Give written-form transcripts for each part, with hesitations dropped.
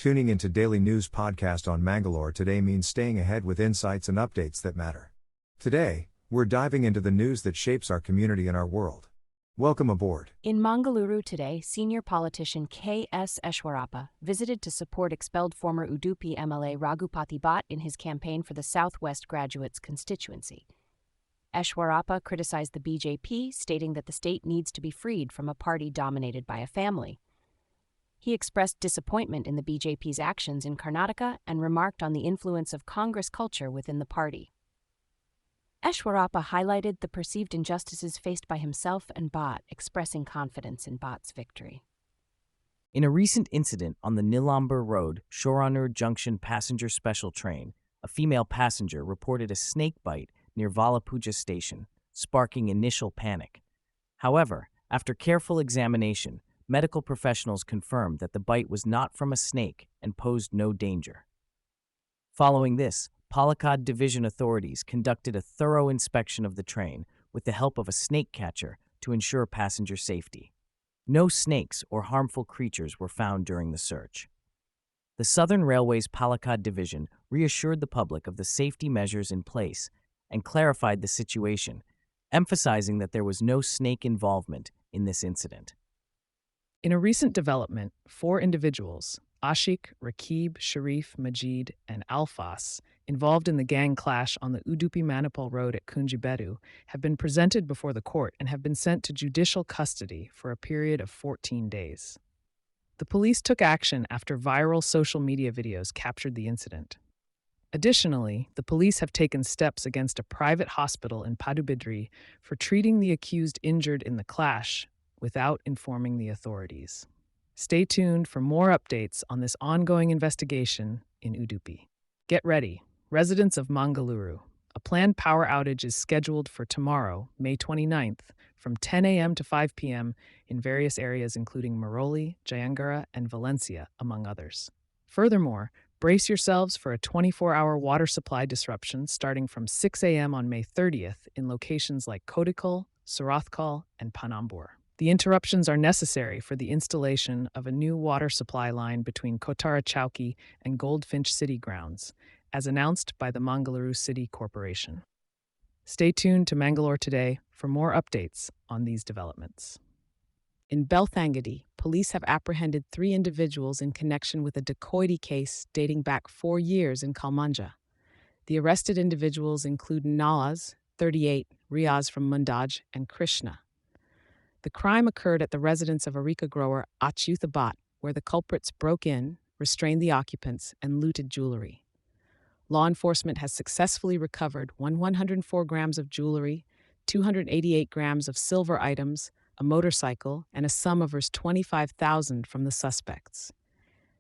Tuning into Daily News Podcast on Mangalore today means staying ahead with insights and updates that matter. Today, we're diving into the news that shapes our community and our world. Welcome aboard. In Mangalore today, senior politician K.S. Eshwarappa visited to support expelled former Udupi MLA Raghupati Bhatt in his campaign for the Southwest Graduates constituency. Eshwarappa criticized the BJP, stating that the state needs to be freed from a party dominated by a family. He expressed disappointment in the BJP's actions in Karnataka and remarked on the influence of Congress culture within the party. Eshwarappa highlighted the perceived injustices faced by himself and Bhatt, expressing confidence in Bhatt's victory. In a recent incident on the Nilambar Road, Shoranur Junction passenger special train, a female passenger reported a snake bite near Valapuja station, sparking initial panic. However, after careful examination, medical professionals confirmed that the bite was not from a snake and posed no danger. Following this, Palakkad Division authorities conducted a thorough inspection of the train with the help of a snake catcher to ensure passenger safety. No snakes or harmful creatures were found during the search. The Southern Railway's Palakkad Division reassured the public of the safety measures in place and clarified the situation, emphasizing that there was no snake involvement in this incident. In a recent development, 4 individuals, Ashik, Rakib, Sharif, Majid, and Alfas, involved in the gang clash on the Udupi-Manipal Road at Kunjibedu, have been presented before the court and have been sent to judicial custody for a period of 14 days. The police took action after viral social media videos captured the incident. Additionally, the police have taken steps against a private hospital in Padubidri for treating the accused injured in the clash without informing the authorities. Stay tuned for more updates on this ongoing investigation in Udupi. Get ready, residents of Mangalore. A planned power outage is scheduled for tomorrow, May 29th, from 10 a.m. to 5 p.m. in various areas including Maroli, Jayangara, and Valencia, among others. Furthermore, brace yourselves for a 24-hour water supply disruption starting from 6 a.m. on May 30th in locations like Kodikal, Surathkal, and Panambur. The interruptions are necessary for the installation of a new water supply line between Kotara Chowki and Goldfinch City grounds, as announced by the Mangalore City Corporation. Stay tuned to Mangalore Today for more updates on these developments. In Belthangadi, police have apprehended 3 individuals in connection with a dacoity case dating back 4 years in Kalmanja. The arrested individuals include Nawaz, 38, Riaz from Mundaj, and Krishna. The crime occurred at the residence of Areca grower Achyutha Bhatt, where the culprits broke in, restrained the occupants, and looted jewelry. Law enforcement has successfully recovered 104 grams of jewelry, 288 grams of silver items, a motorcycle, and a sum of Rs 25,000 from the suspects.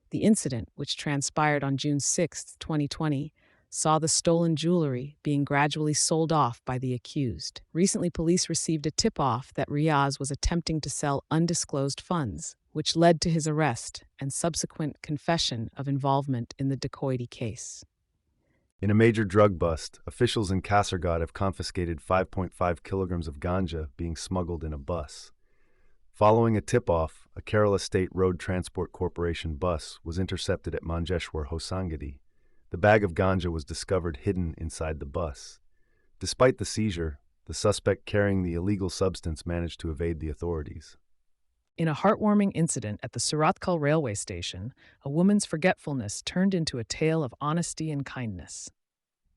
The incident, which transpired on June 6, 2020, saw the stolen jewelry being gradually sold off by the accused. Recently, police received a tip-off that Riaz was attempting to sell undisclosed funds, which led to his arrest and subsequent confession of involvement in the dacoity case. In a major drug bust, officials in Kasaragod have confiscated 5.5 kilograms of ganja being smuggled in a bus. Following a tip-off, a Kerala State Road Transport Corporation bus was intercepted at Manjeshwar, Hosangadi. The bag of ganja was discovered hidden inside the bus. Despite the seizure, the suspect carrying the illegal substance managed to evade the authorities. In a heartwarming incident at the Surathkal railway station, a woman's forgetfulness turned into a tale of honesty and kindness.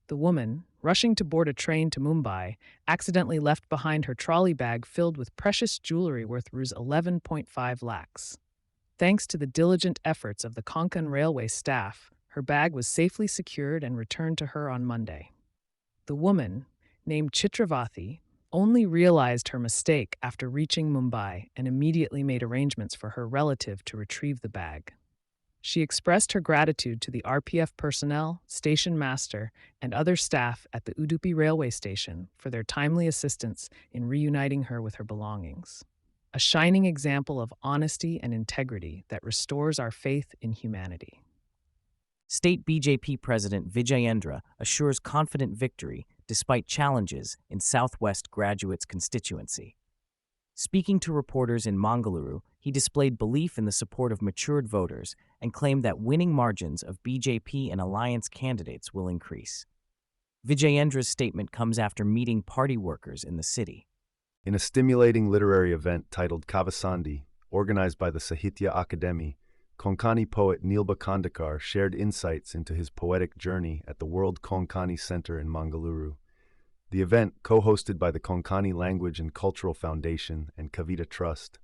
The woman, rushing to board a train to Mumbai, accidentally left behind her trolley bag filled with precious jewelry worth Rs 11.5 lakhs. Thanks to the diligent efforts of the Konkan Railway staff, her bag was safely secured and returned to her on Monday. The woman, named Chitravathi, only realized her mistake after reaching Mumbai and immediately made arrangements for her relative to retrieve the bag. She expressed her gratitude to the RPF personnel, station master, and other staff at the Udupi railway station for their timely assistance in reuniting her with her belongings. A shining example of honesty and integrity that restores our faith in humanity. State BJP President Vijayendra assures confident victory despite challenges in Southwest Graduates constituency. Speaking to reporters in Mangalore, He displayed belief in the support of matured voters and claimed that winning margins of BJP and alliance candidates will increase. Vijayendra's statement comes after meeting party workers in the city. In a stimulating literary event titled Kavasandi, organized by the Sahitya Akademi, Konkani poet Nilba Kandekar shared insights into his poetic journey at the World Konkani Center in Mangalore. The event, co-hosted by the Konkani Language and Cultural Foundation and Kavita Trust,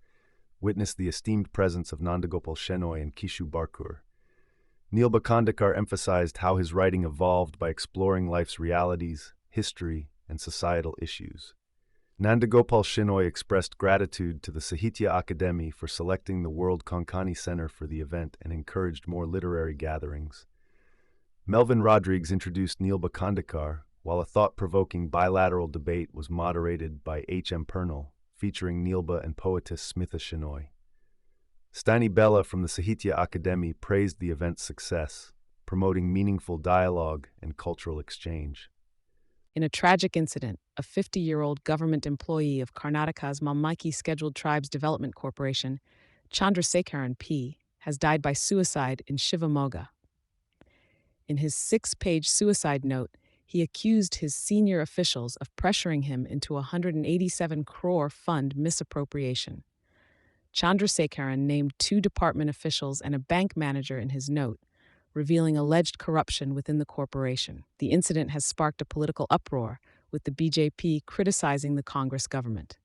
witnessed the esteemed presence of Nandagopal Shenoy and Kishu Barkur. Nilba Kandekar emphasized how his writing evolved by exploring life's realities, history, and societal issues. Nandagopal Shenoy expressed gratitude to the Sahitya Akademi for selecting the World Konkani Center for the event and encouraged more literary gatherings. Melvin Rodrigues introduced Nilba Kandekar, while a thought-provoking bilateral debate was moderated by H.M. Pernal, featuring Nilba and poetess Smitha Shenoy. Stani Bella from the Sahitya Akademi praised the event's success, promoting meaningful dialogue and cultural exchange. In a tragic incident, a 50-year-old government employee of Karnataka's Mammaiki Scheduled Tribes Development Corporation, Chandrasekharan P., has died by suicide in Shivamogga. In his 6-page suicide note, he accused his senior officials of pressuring him into a 187 crore fund misappropriation. Chandrasekharan named 2 department officials and a bank manager in his note, revealing alleged corruption within the corporation. The incident has sparked a political uproar, with the BJP criticizing the Congress government.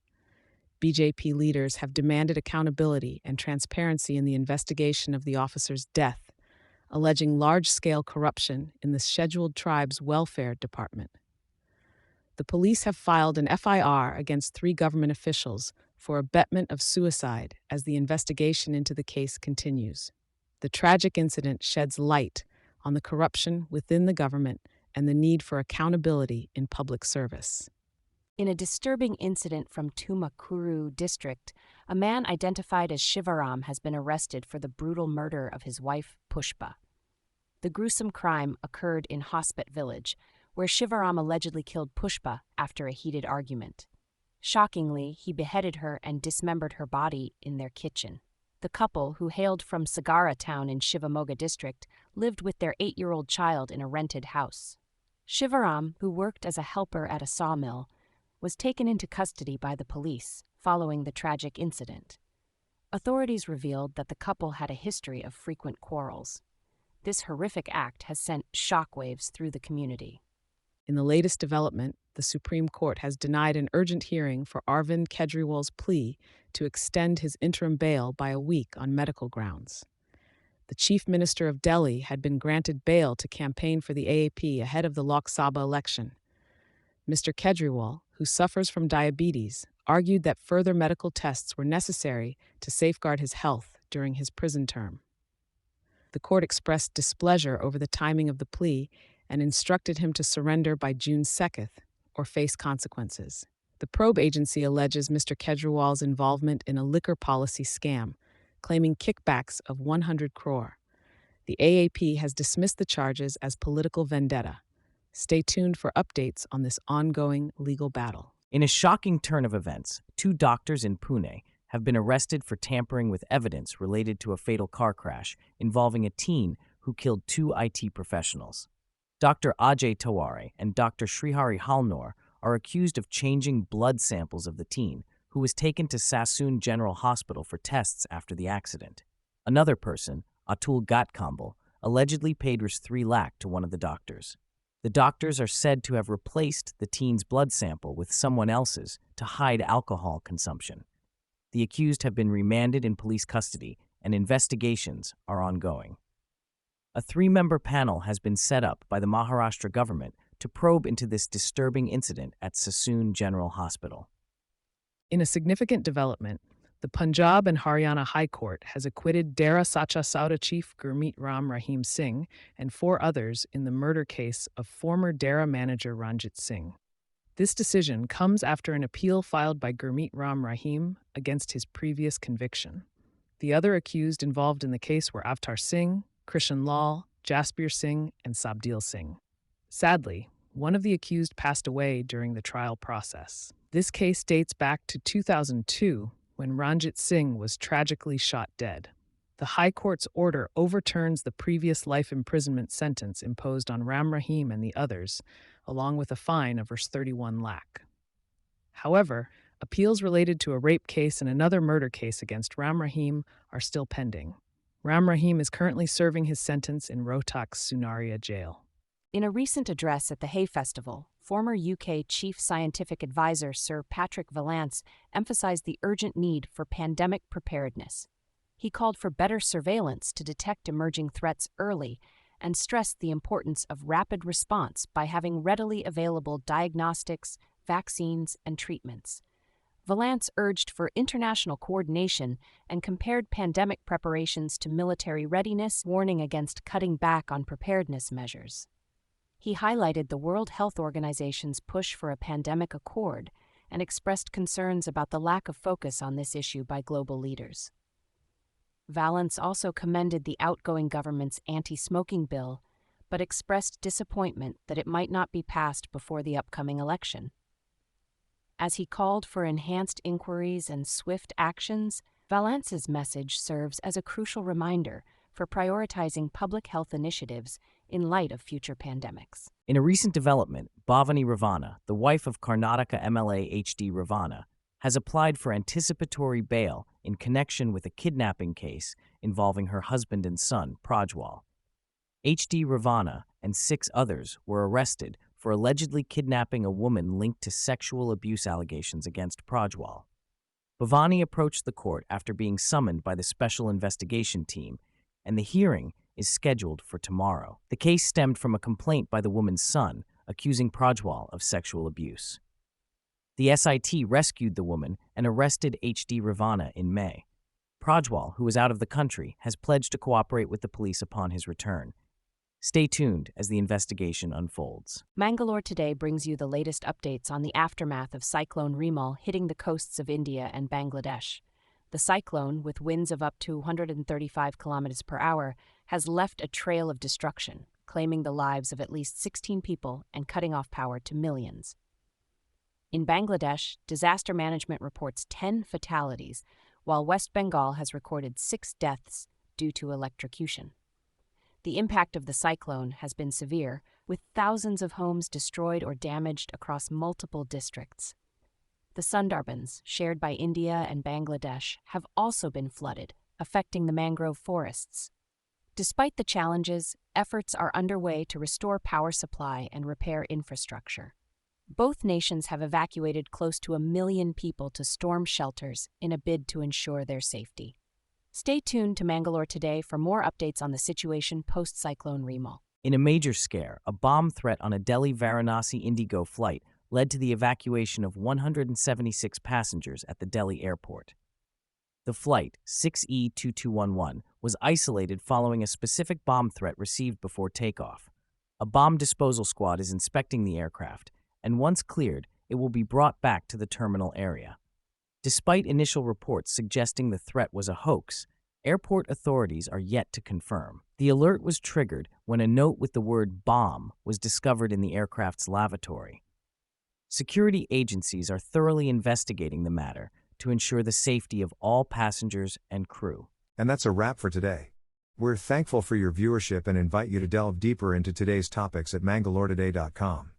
BJP leaders have demanded accountability and transparency in the investigation of the officer's death, alleging large-scale corruption in the Scheduled Tribes Welfare Department. The police have filed an FIR against 3 government officials for abetment of suicide as the investigation into the case continues. The tragic incident sheds light on the corruption within the government and the need for accountability in public service. In a disturbing incident from Tumakuru district, a man identified as Shivaram has been arrested for the brutal murder of his wife, Pushpa. The gruesome crime occurred in Hospet village, where Shivaram allegedly killed Pushpa after a heated argument. Shockingly, he beheaded her and dismembered her body in their kitchen. The couple, who hailed from Sagara town in Shivamogga district, lived with their 8-year-old child in a rented house. Shivaram, who worked as a helper at a sawmill, was taken into custody by the police following the tragic incident. Authorities revealed that the couple had a history of frequent quarrels. This horrific act has sent shockwaves through the community. In the latest development, the Supreme Court has denied an urgent hearing for Arvind Kejriwal's plea to extend his interim bail by a week on medical grounds. The Chief Minister of Delhi had been granted bail to campaign for the AAP ahead of the Lok Sabha election. Mr. Kejriwal, who suffers from diabetes, argued that further medical tests were necessary to safeguard his health during his prison term. The court expressed displeasure over the timing of the plea and instructed him to surrender by June 2nd or face consequences. The probe agency alleges Mr. Kejriwal's involvement in a liquor policy scam, claiming kickbacks of 100 crore. The AAP has dismissed the charges as political vendetta. Stay tuned for updates on this ongoing legal battle. In a shocking turn of events, 2 doctors in Pune have been arrested for tampering with evidence related to a fatal car crash involving a teen who killed 2 IT professionals. Dr. Ajay Taware and Dr. Srihari Halnor are accused of changing blood samples of the teen, who was taken to Sassoon General Hospital for tests after the accident. Another person, Atul Gatkambal, allegedly paid Rs 3 lakh to one of the doctors. The doctors are said to have replaced the teen's blood sample with someone else's to hide alcohol consumption. The accused have been remanded in police custody, and investigations are ongoing. A 3-member panel has been set up by the Maharashtra government to probe into this disturbing incident at Sassoon General Hospital. In a significant development, the Punjab and Haryana High Court has acquitted Dera Sacha Sauda chief Gurmeet Ram Rahim Singh and 4 others in the murder case of former Dera manager Ranjit Singh. This decision comes after an appeal filed by Gurmeet Ram Rahim against his previous conviction. The other accused involved in the case were Avtar Singh, Krishan Lal, Jaspir Singh, and Sabdil Singh. Sadly, one of the accused passed away during the trial process. This case dates back to 2002, when Ranjit Singh was tragically shot dead. The High Court's order overturns the previous life imprisonment sentence imposed on Ram Rahim and the others, along with a fine of Rs 31 lakh. However, appeals related to a rape case and another murder case against Ram Rahim are still pending. Ram Rahim is currently serving his sentence in Rohtak's Sunaria jail. In a recent address at the Hay Festival, former UK Chief Scientific Advisor Sir Patrick Vallance emphasized the urgent need for pandemic preparedness. He called for better surveillance to detect emerging threats early and stressed the importance of rapid response by having readily available diagnostics, vaccines, and treatments. Vallance urged for international coordination and compared pandemic preparations to military readiness, warning against cutting back on preparedness measures. He highlighted the World Health Organization's push for a pandemic accord and expressed concerns about the lack of focus on this issue by global leaders. Vallance also commended the outgoing government's anti-smoking bill, but expressed disappointment that it might not be passed before the upcoming election. As he called for enhanced inquiries and swift actions, Vallance's message serves as a crucial reminder for prioritizing public health initiatives in light of future pandemics. In a recent development, Bhavani Ravana, the wife of Karnataka MLA H.D. Ravana, has applied for anticipatory bail in connection with a kidnapping case involving her husband and son, Prajwal. H.D. Ravana and 6 others were arrested for allegedly kidnapping a woman linked to sexual abuse allegations against Prajwal. Bhavani approached the court after being summoned by the Special Investigation Team, and the hearing is scheduled for tomorrow. The case stemmed from a complaint by the woman's son accusing Prajwal of sexual abuse. The SIT rescued the woman and arrested H.D. Ravana in May. Prajwal, who is out of the country, has pledged to cooperate with the police upon his return. Stay tuned as the investigation unfolds. Mangalore Today brings you the latest updates on the aftermath of Cyclone Remal hitting the coasts of India and Bangladesh. The cyclone, with winds of up to 135 kilometers per hour, has left a trail of destruction, claiming the lives of at least 16 people and cutting off power to millions. In Bangladesh, disaster management reports 10 fatalities, while West Bengal has recorded 6 deaths due to electrocution. The impact of the cyclone has been severe, with thousands of homes destroyed or damaged across multiple districts. The Sundarbans, shared by India and Bangladesh, have also been flooded, affecting the mangrove forests. Despite the challenges, efforts are underway to restore power supply and repair infrastructure. Both nations have evacuated close to 1 million people to storm shelters in a bid to ensure their safety. Stay tuned to Mangalore Today for more updates on the situation post-Cyclone Remal. In a major scare, a bomb threat on a Delhi-Varanasi Indigo flight led to the evacuation of 176 passengers at the Delhi airport. The flight, 6E2211, was isolated following a specific bomb threat received before takeoff. A bomb disposal squad is inspecting the aircraft, and once cleared, it will be brought back to the terminal area. Despite initial reports suggesting the threat was a hoax, airport authorities are yet to confirm. The alert was triggered when a note with the word bomb was discovered in the aircraft's lavatory. Security agencies are thoroughly investigating the matter to ensure the safety of all passengers and crew. And that's a wrap for today. We're thankful for your viewership and invite you to delve deeper into today's topics at mangaloretoday.com.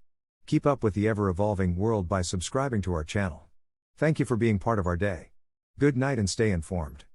Keep up with the ever-evolving world by subscribing to our channel. Thank you for being part of our day. Good night and stay informed.